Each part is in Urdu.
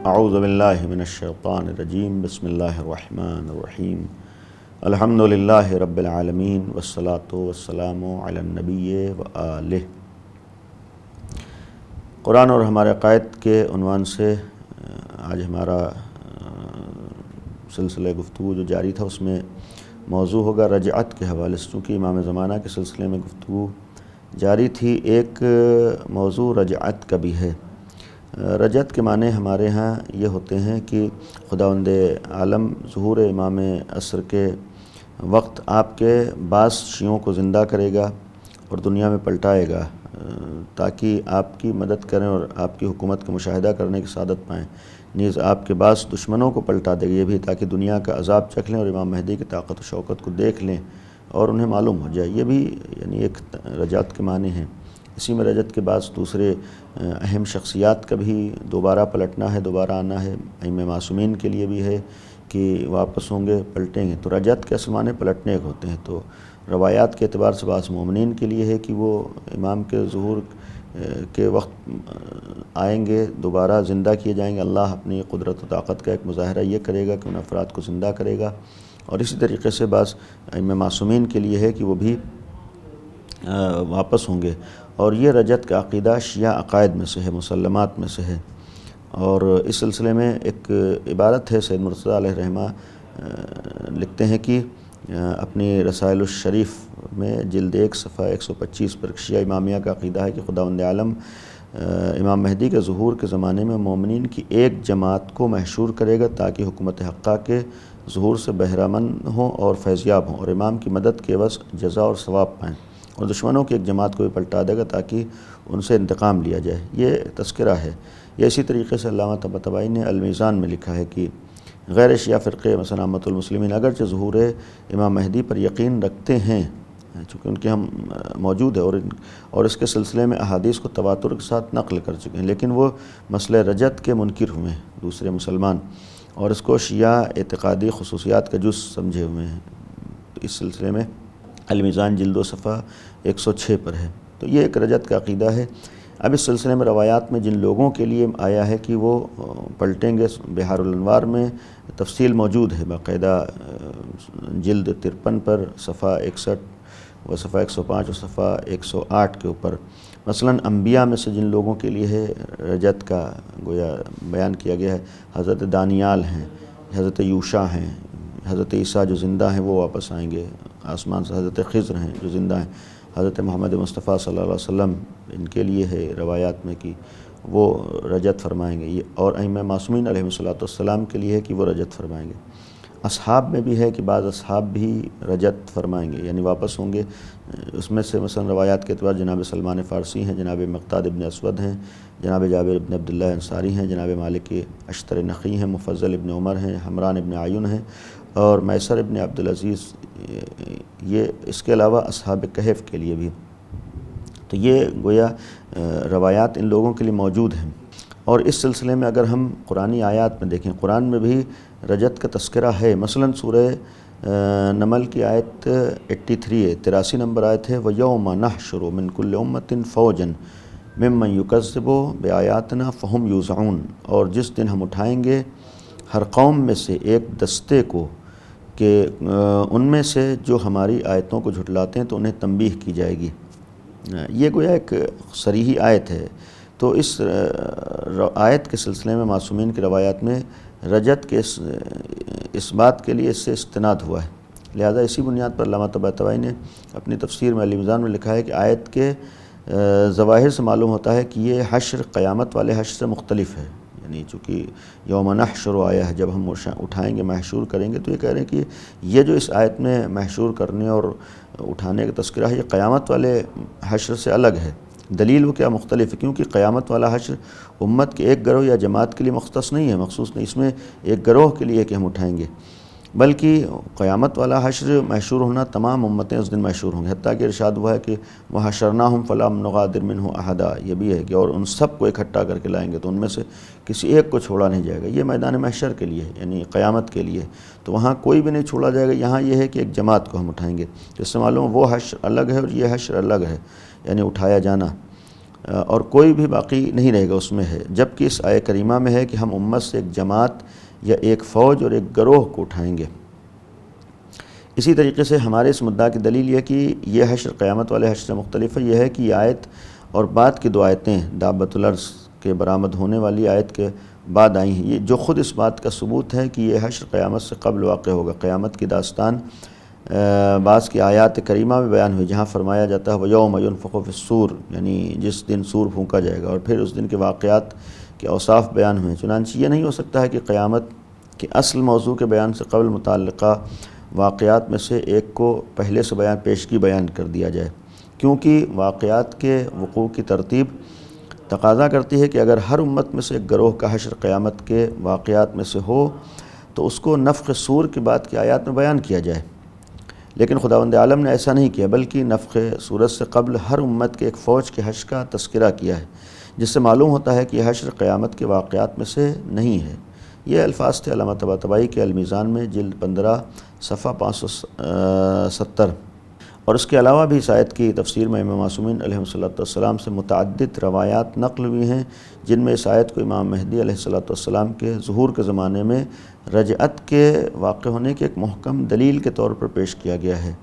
اعوذ باللہ من الشیطان الرجیم بسم اللہ الرحمن الرحیم الحمد للہ رب العالمین والصلاة والسلام علی النبی وآلہ۔ قرآن اور ہمارے عقائد کے عنوان سے آج ہمارا سلسلہ گفتگو جو جاری تھا اس میں موضوع ہوگا رجعت کے حوالے سے، چونکہ امام زمانہ کے سلسلے میں گفتگو جاری تھی۔ ایک موضوع رجعت کا بھی ہے۔ رجعت کے معنی ہمارے ہاں یہ ہوتے ہیں کہ خداوند عالم ظہور امام عصر کے وقت آپ کے بعض شیعوں کو زندہ کرے گا اور دنیا میں پلٹائے گا تاکہ آپ کی مدد کریں اور آپ کی حکومت کا مشاہدہ کرنے کی سعادت پائیں۔ نیز آپ کے بعض دشمنوں کو پلٹا دے گا، یہ بھی تاکہ دنیا کا عذاب چکھ لیں اور امام مہدی کی طاقت و شوکت کو دیکھ لیں اور انہیں معلوم ہو جائے۔ یہ بھی یعنی ایک رجعت کے معنی ہیں۔ اسی میں رجعت کے بعد دوسرے اہم شخصیات کا بھی دوبارہ پلٹنا ہے، دوبارہ آنا ہے۔ ائمہ معصومین کے لیے بھی ہے کہ واپس ہوں گے، پلٹیں گے۔ تو رجعت کے اصل معنی پلٹنے کے ہوتے ہیں۔ تو روایات کے اعتبار سے بعض مومنین کے لیے ہے کہ وہ امام کے ظہور کے وقت آئیں گے، دوبارہ زندہ کیے جائیں گے۔ اللہ اپنی قدرت و طاقت کا ایک مظاہرہ یہ کرے گا کہ ان افراد کو زندہ کرے گا۔ اور اسی طریقے سے بعض ائمہ معصومین کے لیے ہے کہ وہ بھی واپس ہوں گے۔ اور یہ رجعت کا عقیدہ شیعہ عقائد میں سے ہے، مسلمات میں سے ہے۔ اور اس سلسلے میں ایک عبارت ہے، سید مرتضیٰ علیہ رحمہ لکھتے ہیں کہ اپنی رسائل الشریف میں جلد 1 صفحہ 125 پر شیعہ امامیہ کا عقیدہ ہے کہ خداوند عالم امام مہدی کے ظہور کے زمانے میں مومنین کی ایک جماعت کو محشور کرے گا تاکہ حکومت حقہ کے ظہور سے بہرہ مند ہوں اور فیضیاب ہوں اور امام کی مدد کے عوض جزا اور ثواب پائیں، اور دشمنوں کی ایک جماعت کو بھی پلٹا دے گا تاکہ ان سے انتقام لیا جائے۔ یہ تذکرہ ہے۔ یہ اسی طریقے سے علامہ طباطبائی نے المیزان میں لکھا ہے کہ غیر شیعہ فرقے مثلا عامۃ المسلمین اگرچہ ظہور امام مہدی پر یقین رکھتے ہیں، چونکہ ان کے ہم موجود ہے اور اس کے سلسلے میں احادیث کو تواتر کے ساتھ نقل کر چکے ہیں، لیکن وہ مسئلہ رجعت کے منکر ہوئے ہیں دوسرے مسلمان، اور اس کو شیعہ اعتقادی خصوصیات کا جز سمجھے ہوئے ہیں۔ اس سلسلے میں المیزان جلد 2 صفحہ 106 پر ہے۔ تو یہ ایک رجعت کا عقیدہ ہے۔ اب اس سلسلے میں روایات میں جن لوگوں کے لیے آیا ہے کہ وہ پلٹیں گے، بحار الانوار میں تفصیل موجود ہے باقاعدہ، جلد 53 پر صفحہ 61 و صفحہ 105 و صفحہ 108 کے اوپر۔ مثلا انبیاء میں سے جن لوگوں کے لیے ہے رجعت کا گویا بیان کیا گیا ہے، حضرت دانیال ہیں، حضرت یوشع ہیں، حضرت عیسیٰ جو زندہ ہیں وہ واپس آئیں گے آسمان سے، حضرت خضر ہیں جو زندہ ہیں، حضرت محمد مصطفیٰ صلی اللہ علیہ وسلم ان کے لیے ہے روایات میں کہ وہ رجعت فرمائیں گے، اور ائمہ معصومین علیہ السلام کے لیے ہے کہ وہ رجعت فرمائیں گے۔ اصحاب میں بھی ہے کہ بعض اصحاب بھی رجعت فرمائیں گے، یعنی واپس ہوں گے۔ اس میں سے مثلا روایات کے اعتبار جناب سلمان فارسی ہیں، جناب مقداد ابن اسود ہیں، جناب جابر ابن عبداللہ انصاری ہیں، جناب مالک اشتر نقی ہیں، مفضل ابن عمر ہیں، حمران ابن عیون ہیں، اور میسر ابن عبدالعزیز۔ یہ اس کے علاوہ اصحاب کہف کے لیے بھی، تو یہ گویا روایات ان لوگوں کے لیے موجود ہیں۔ اور اس سلسلے میں اگر ہم قرآنی آیات میں دیکھیں، قرآن میں بھی رجعت کا تذکرہ ہے۔ مثلا سورہ نمل کی آیت 83 ہے، 83 نمبر آیت ہے، وَيَوْمَ نَحْشُرُ مِنْ كُلِّ أُمَّةٍ فَوْجًا مِمَّنْ يُكَذِّبُ بِآيَاتِنَا فَهُمْ يُوزَعُونَ، اور جس دن ہم اٹھائیں گے ہر قوم میں سے ایک دستے کو کہ ان میں سے جو ہماری آیتوں کو جھٹلاتے ہیں تو انہیں تنبیہ کی جائے گی۔ یہ گویا ایک صریحی آیت ہے۔ تو اس آیت کے سلسلے میں معصومین کی روایات میں رجعت کے اس بات کے لیے اس سے استناد ہوا ہے۔ لہذا اسی بنیاد پر علامہ طباطبائی نے اپنی تفسیر میں المیزان میں لکھا ہے کہ آیت کے ظواہر سے معلوم ہوتا ہے کہ یہ حشر قیامت والے حشر سے مختلف ہے، یعنی چونکہ یوم نحشر آیا ہے، جب ہم اٹھائیں گے محشور کریں گے، تو یہ کہہ رہے ہیں کہ یہ جو اس آیت میں محشور کرنے اور اٹھانے کا تذکرہ ہے یہ قیامت والے حشر سے الگ ہے۔ دلیل وہ کیا مختلف ہے، کیونکہ قیامت والا حشر امت کے ایک گروہ یا جماعت کے لیے مختص نہیں ہے، مخصوص نہیں، اس میں ایک گروہ کے لیے کہ ہم اٹھائیں گے، بلکہ قیامت والا حشر محشور ہونا تمام امتیں اس دن محشور ہوں گے۔ حتیٰ کہ ارشاد ہوا ہے کہ وَحَشَرْنَاهُمْ فَلَمْ نُغَادِرْ مِنْهُ أَحَدًا، یہ بھی ہے کہ اور ان سب کو اکٹھا کر کے لائیں گے تو ان میں سے کسی ایک کو چھوڑا نہیں جائے گا۔ یہ میدان محشر کے لیے یعنی قیامت کے لیے، تو وہاں کوئی بھی نہیں چھوڑا جائے گا۔ یہاں یہ ہے کہ ایک جماعت کو ہم اٹھائیں گے، جس سے معلوم وہ حشر الگ ہے اور یہ حشر الگ ہے، یعنی اٹھایا جانا۔ اور کوئی بھی باقی نہیں رہے گا اس میں ہے، جبکہ اس آیہ کریمہ میں ہے کہ ہم امت سے ایک جماعت یا ایک فوج اور ایک گروہ کو اٹھائیں گے۔ اسی طریقے سے ہمارے اس مدعا کی دلیل یہ کہ یہ حشر قیامت والے حشر سے مختلف ہے، یہ ہے کہ یہ آیت اور بعد کی دو آیتیں دابۃ الارض کے برآمد ہونے والی آیت کے بعد آئی ہیں، یہ جو خود اس بات کا ثبوت ہے کہ یہ حشر قیامت سے قبل واقع ہوگا۔ قیامت کی داستان بعض کی آیات کریمہ میں بیان ہوئی، جہاں فرمایا جاتا ہے وَيَوْمَ يُنفَخُ فِي الصُّورِ، یعنی جس دن سور پھونکا جائے گا، اور پھر اس دن کے واقعات کے اوصاف بیان ہوئے۔ چنانچہ یہ نہیں ہو سکتا ہے کہ قیامت کے اصل موضوع کے بیان سے قبل متعلقہ واقعات میں سے ایک کو پہلے سے پیشگی بیان کر دیا جائے، کیونکہ واقعات کے وقوع کی ترتیب تقاضا کرتی ہے کہ اگر ہر امت میں سے ایک گروہ کا حشر قیامت کے واقعات میں سے ہو تو اس کو نفخ صور کے بعد کی آیات میں بیان کیا جائے، لیکن خداوند عالم نے ایسا نہیں کیا، بلکہ نفخ صورت سے قبل ہر امت کے ایک فوج کے حشر کا تذکرہ کیا ہے، جس سے معلوم ہوتا ہے کہ یہ حشر قیامت کے واقعات میں سے نہیں ہے۔ یہ الفاظ تھے علامہ طباطبائی کے المیزان میں جلد 15 صفحہ 570۔ اور اس کے علاوہ بھی اس آیت کی تفسیر میں امام معصومین علیہ السلام سے متعدد روایات نقل ہوئی ہیں، جن میں اس آیت کو امام مہدی علیہ السلام کے ظہور کے زمانے میں رجعت کے واقع ہونے کی ایک محکم دلیل کے طور پر پیش کیا گیا ہے۔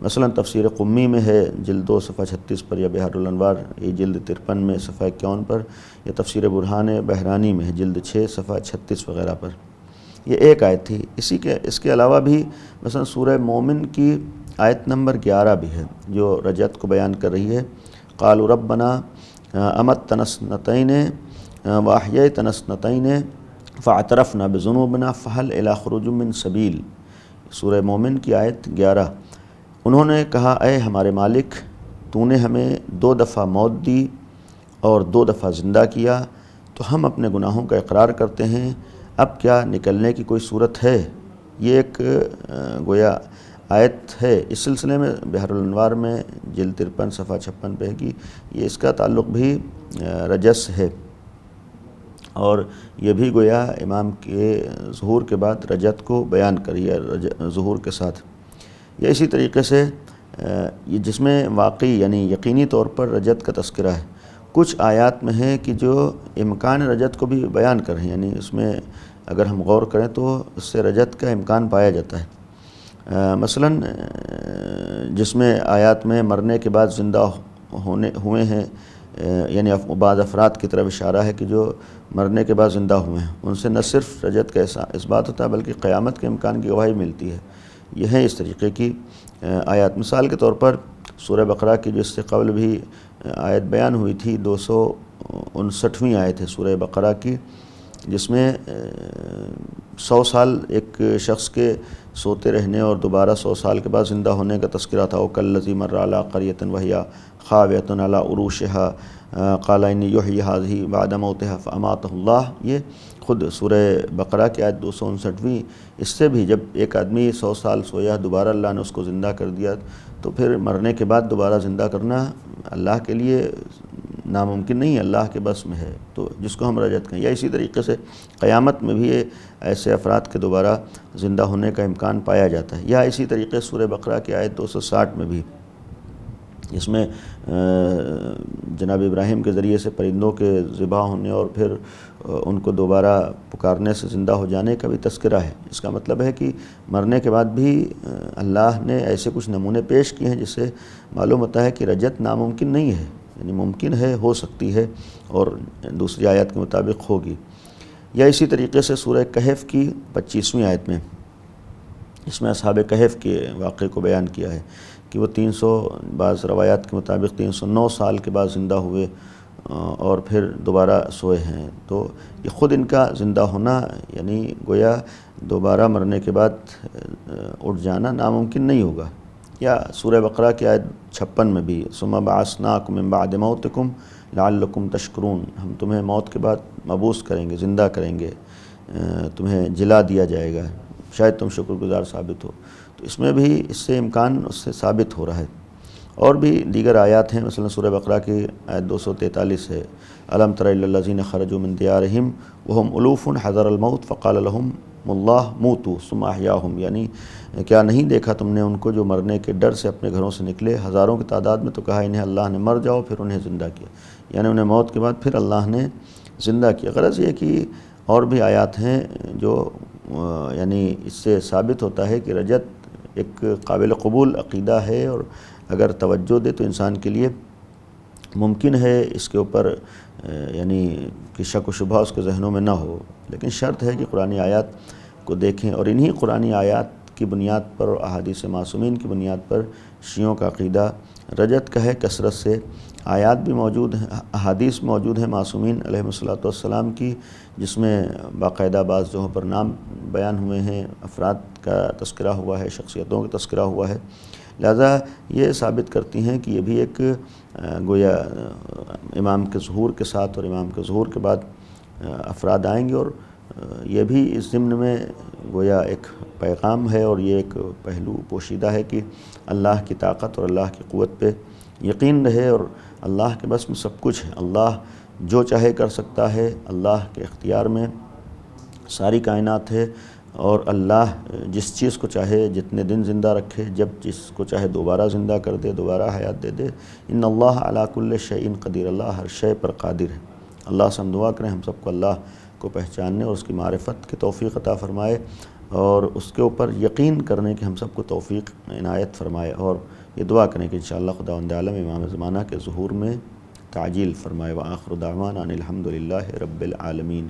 مثلا تفسیر قمی میں ہے جلد 2 صفحہ 36 پر، یا بحار الانوار یہ جلد 53 میں صفحہ 51 پر، یا تفسیر برہان بہرانی میں ہے جلد 6 صفحہ 36 وغیرہ پر۔ یہ ایک آیت تھی۔ اس کے علاوہ بھی مثلا سورہ مومن کی آیت نمبر 11 بھی ہے جو رجعت کو بیان کر رہی ہے۔ قالوا ربنا امتنا اثنتین واحییتنا اثنتین فاعترفنا بذنوبنا فهل الی خروج من سبیل، سورہ مومن کی آیت 11۔ انہوں نے کہا اے ہمارے مالک، تو نے ہمیں 2 دفعہ موت دی اور 2 دفعہ زندہ کیا، تو ہم اپنے گناہوں کا اقرار کرتے ہیں، اب کیا نکلنے کی کوئی صورت ہے؟ یہ ایک گویا آیت ہے۔ اس سلسلے میں بحر الانوار میں جلد 53 صفحہ 56 پہ ہے کہ یہ اس کا تعلق بھی رجعت سے ہے، اور یہ بھی گویا امام کے ظہور کے بعد رجعت کو بیان کری ہے ظہور کے ساتھ۔ یا اسی طریقے سے یہ جس میں واقعی یعنی یقینی طور پر رجعت کا تذکرہ ہے، کچھ آیات میں ہے کہ جو امکان رجعت کو بھی بیان کر رہے ہیں، یعنی اس میں اگر ہم غور کریں تو اس سے رجعت کا امکان پایا جاتا ہے۔ مثلا جس میں آیات میں مرنے کے بعد زندہ ہوئے ہیں، یعنی بعض افراد کی طرف اشارہ ہے کہ جو مرنے کے بعد زندہ ہوئے ہیں، ان سے نہ صرف رجعت کا اس بات ہوتا ہے بلکہ قیامت کے امکان کی گواہی ملتی ہے۔ یہ ہیں اس طریقے کی آیات۔ مثال کے طور پر سورہ بقرہ کی جو اس سے قبل بھی آیت بیان ہوئی تھی، 259ویں آیت ہے سورہ بقرہ کی، جس میں 100 سال ایک شخص کے سوتے رہنے اور دوبارہ 100 سال کے بعد زندہ ہونے کا تذکرہ تھا۔ وَكَالَّذِي مَرَّ عَلَىٰ قَرْيَةٍ وَهِيَ خَاوِيَةٌ عَلَىٰ عُرُوشِهَا قَالَ إِنِّي يُحْيِي هَٰذِهِ بَعْدَ مَوْتِهَا فَأَمَاتَهُ اللَّهُ۔ یہ خود سورہ بقرہ کی آیت 259ویں، اس سے بھی جب ایک آدمی 100 سال سویا، دوبارہ اللہ نے اس کو زندہ کر دیا، تو پھر مرنے کے بعد دوبارہ زندہ کرنا اللہ کے لیے ناممکن نہیں ہے، اللہ کے بس میں ہے، تو جس کو ہم رجعت کہیں۔ یا اسی طریقے سے قیامت میں بھی ایسے افراد کے دوبارہ زندہ ہونے کا امکان پایا جاتا ہے۔ یا اسی طریقے سورہ بقرہ کی آیت 260 میں بھی، اس میں جناب ابراہیم کے ذریعے سے پرندوں کے ذبح ہونے اور پھر ان کو دوبارہ پکارنے سے زندہ ہو جانے کا بھی تذکرہ ہے۔ اس کا مطلب ہے کہ مرنے کے بعد بھی اللہ نے ایسے کچھ نمونے پیش کیے ہیں جس سے معلوم ہوتا ہے کہ رجعت ناممکن نہیں ہے، یعنی ممکن ہے، ہو سکتی ہے، اور دوسری آیات کے مطابق ہوگی۔ یا اسی طریقے سے سورہ کہف کی 25ویں آیت میں، اس میں اصحاب کہف کے واقعے کو بیان کیا ہے کہ وہ 300 بعض روایات کے مطابق 309 سال کے بعد زندہ ہوئے اور پھر دوبارہ سوئے ہیں، تو یہ خود ان کا زندہ ہونا یعنی گویا دوبارہ مرنے کے بعد اٹھ جانا ناممکن نہیں ہوگا۔ یا سورہ بقرہ کی آیت 56 میں بھی ثم بعثناکم من بعد موتکم لعلکم تشکرون، ہم تمہیں موت کے بعد مبعوث کریں گے، زندہ کریں گے، تمہیں جلا دیا جائے گا، شاید تم شکر گزار ثابت ہو۔ تو اس میں بھی اس سے امکان اس سے ثابت ہو رہا ہے۔ اور بھی دیگر آیات ہیں، مثلا سورہ بقرہ کی آیت 243 ہے الم تر الی الذین خرجوا من دیارہم وہم الوف حذر الموت فقال لهم اللہ موتوا ثم احیاہم، یعنی کیا نہیں دیکھا تم نے ان کو جو مرنے کے ڈر سے اپنے گھروں سے نکلے ہزاروں کی تعداد میں، تو کہا انہیں اللہ نے مر جاؤ، پھر انہیں زندہ کیا۔ یعنی انہیں موت کے بعد پھر اللہ نے زندہ کیا۔ غرض یہ کہ اور بھی آیات ہیں جو یعنی اس سے ثابت ہوتا ہے کہ رجعت ایک قابل قبول عقیدہ ہے، اور اگر توجہ دے تو انسان کے لیے ممکن ہے اس کے اوپر یعنی کہ شک و شبہ اس کے ذہنوں میں نہ ہو، لیکن شرط ہے کہ قرآنی آیات کو دیکھیں، اور انہی قرآنی آیات کی بنیاد پر اور احادیث معصومین کی بنیاد پر شیعوں کا عقیدہ رجعت کا ہے کثرت سے۔ آیات بھی موجود ہیں، احادیث موجود ہیں معصومین علیہ الصلوۃ والسلام کی، جس میں باقاعدہ بعض جگہوں پر نام بیان ہوئے ہیں، افراد کا تذکرہ ہوا ہے، شخصیتوں کا تذکرہ ہوا ہے، لہذا یہ ثابت کرتی ہیں کہ یہ بھی ایک گویا امام کے ظہور کے ساتھ اور امام کے ظہور کے بعد افراد آئیں گے، اور یہ بھی اس ضمن میں گویا ایک پیغام ہے، اور یہ ایک پہلو پوشیدہ ہے کہ اللہ کی طاقت اور اللہ کی قوت پہ یقین رہے، اور اللہ کے بس میں سب کچھ ہے، اللہ جو چاہے کر سکتا ہے، اللہ کے اختیار میں ساری کائنات ہے، اور اللہ جس چیز کو چاہے جتنے دن زندہ رکھے، جب جس کو چاہے دوبارہ زندہ کر دے، دوبارہ حیات دے دے۔ ان اللہ علی کل شیء قدیر، اللہ ہر شے پر قادر ہے۔ اللہ سے ہم دعا کریں ہم سب کو اللہ کو پہچاننے اور اس کی معرفت کی توفیق عطا فرمائے، اور اس کے اوپر یقین کرنے کی ہم سب کو توفیق عنایت فرمائے، اور یہ دعا کریں کہ انشاءاللہ خداوند عالم امام زمانہ کے ظہور میں تعجیل فرمائے۔ وآخر دعوانا ان الحمد للہ رب العالمین۔